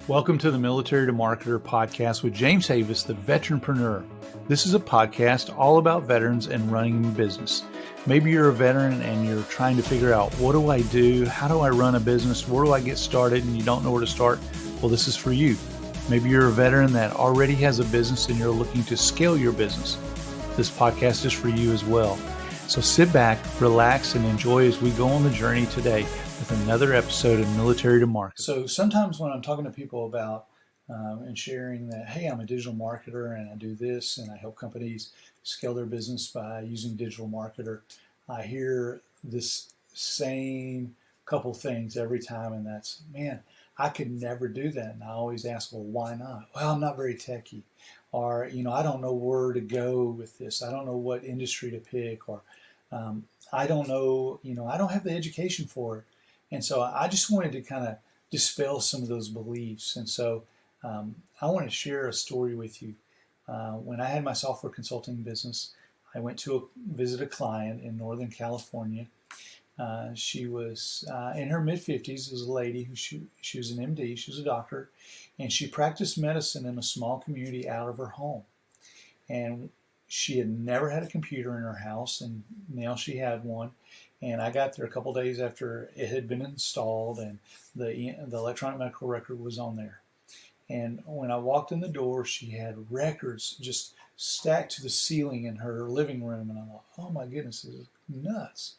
Welcome to the Military to Marketer podcast with James Havis, the veteranpreneur. This is a podcast all about veterans and running a business. Maybe you're a veteran and you're trying to figure out, what do I do? How do I run a business? Where do I get started? And you don't know where to start. Well, this is for you. Maybe you're a veteran that already has a business and you're looking to scale your business. This podcast is for you as well. So sit back, relax, and enjoy as we go on the journey today with another episode of Military to Market. So sometimes when I'm talking to people about and sharing that, hey, I'm a digital marketer and I do this and I help companies scale their business by using digital marketer, I hear this same couple things every time, and that's, man, I could never do that. And I always ask, well, why not? Well, I'm not very techy. Or, I don't know where to go with this. I don't know what industry to pick. Or I don't know, I don't have the education for it. And so I just wanted to kind of dispel some of those beliefs. And so I want to share a story with you. When I had my software consulting business, I went to visit a client in Northern California. She was in her mid-50s. Was a lady who she was an MD. She was a doctor, and she practiced medicine in a small community out of her home. And she had never had a computer in her house, and now she had one. And I got there a couple days after it had been installed, and the electronic medical record was on there. And when I walked in the door, she had records just stacked to the ceiling in her living room, and I thought, oh my goodness, this is nuts.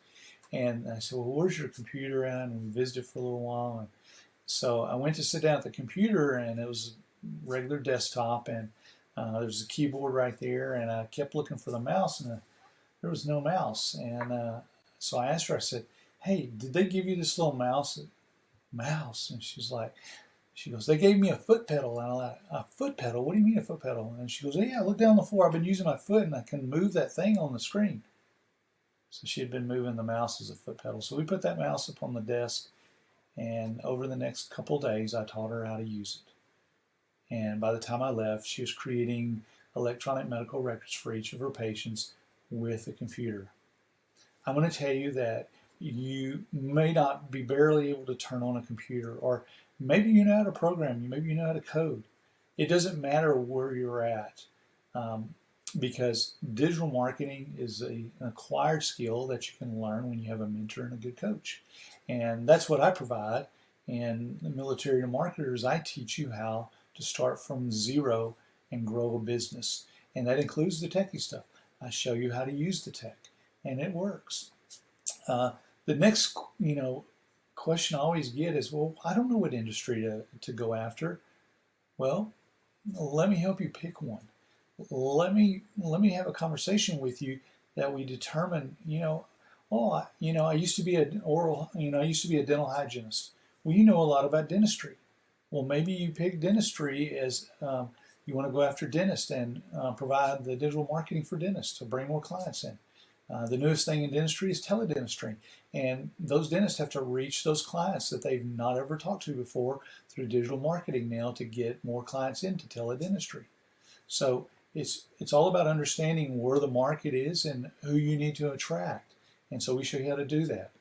And I said, well, where's your computer at? And we visited for a little while. And so I went to sit down at the computer, and it was a regular desktop, and there was a keyboard right there. And I kept looking for the mouse, and there was no mouse. And so I asked her, I said, hey, did they give you this little mouse? And she goes, they gave me a foot pedal. And I'm like, a foot pedal? What do you mean a foot pedal? And she goes, yeah, look down on the floor. I've been using my foot, and I can move that thing on the screen. So she had been moving the mouse as a foot pedal. So we put that mouse up on the desk, and over the next couple days, I taught her how to use it. And by the time I left, she was creating electronic medical records for each of her patients with a computer. I'm going to tell you that you may not be barely able to turn on a computer, or maybe you know how to program, maybe you know how to code. It doesn't matter where you're at. Because digital marketing is an acquired skill that you can learn when you have a mentor and a good coach. And that's what I provide. And the Military to Marketers, I teach you how to start from zero and grow a business. And that includes the techie stuff. I show you how to use the tech, and it works. The next, question I always get is, well, I don't know what industry to go after. Well, let me help you pick one. Let me have a conversation with you that we determine, I used to be a dental hygienist. Well, you know a lot about dentistry. Well, maybe you pick dentistry as you want to go after dentists and provide the digital marketing for dentists to bring more clients in. The newest thing in dentistry is teledentistry, and those dentists have to reach those clients that they've not ever talked to before through digital marketing now to get more clients into teledentistry. So it's all about understanding where the market is and who you need to attract. And so we show you how to do that.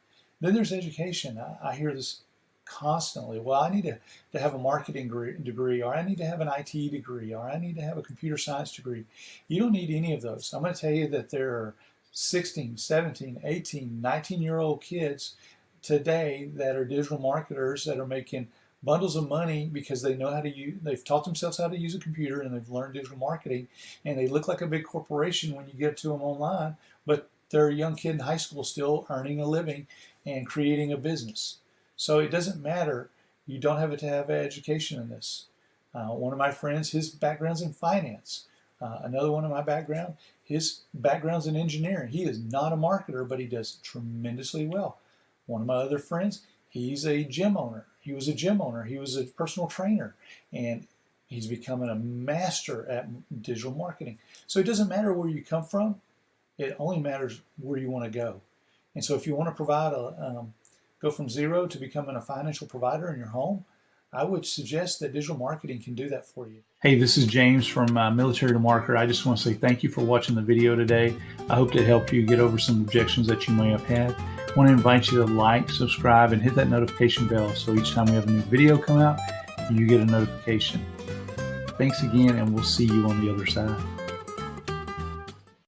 Then there's education. I hear this constantly. Well, I need to have a marketing degree, or I need to have an IT degree, or I need to have a computer science degree. You don't need any of those. I'm going to tell you that there are 16, 17, 18, 19-year-old kids today that are digital marketers that are making bundles of money because they know how to use, they've taught themselves how to use a computer, and they've learned digital marketing, and they look like a big corporation when you get to them online, but they're a young kid in high school still earning a living and creating a business. So it doesn't matter. You don't have to have education in this. One of my friends, his background's in finance. Another one of my background, his background's in engineering. He is not a marketer, but he does tremendously well. One of my other friends, he's a gym owner. He was a gym owner. He was a personal trainer, and he's becoming a master at digital marketing. So it doesn't matter where you come from. It only matters where you want to go. And so if you want to provide go from zero to becoming a financial provider in your home, I would suggest that digital marketing can do that for you. Hey, this is James from Military to Marketer. I just want to say thank you for watching the video today. I hope to help you get over some objections that you may have had. I want to invite you to like, subscribe, and hit that notification bell so each time we have a new video come out, you get a notification. Thanks again, and we'll see you on the other side.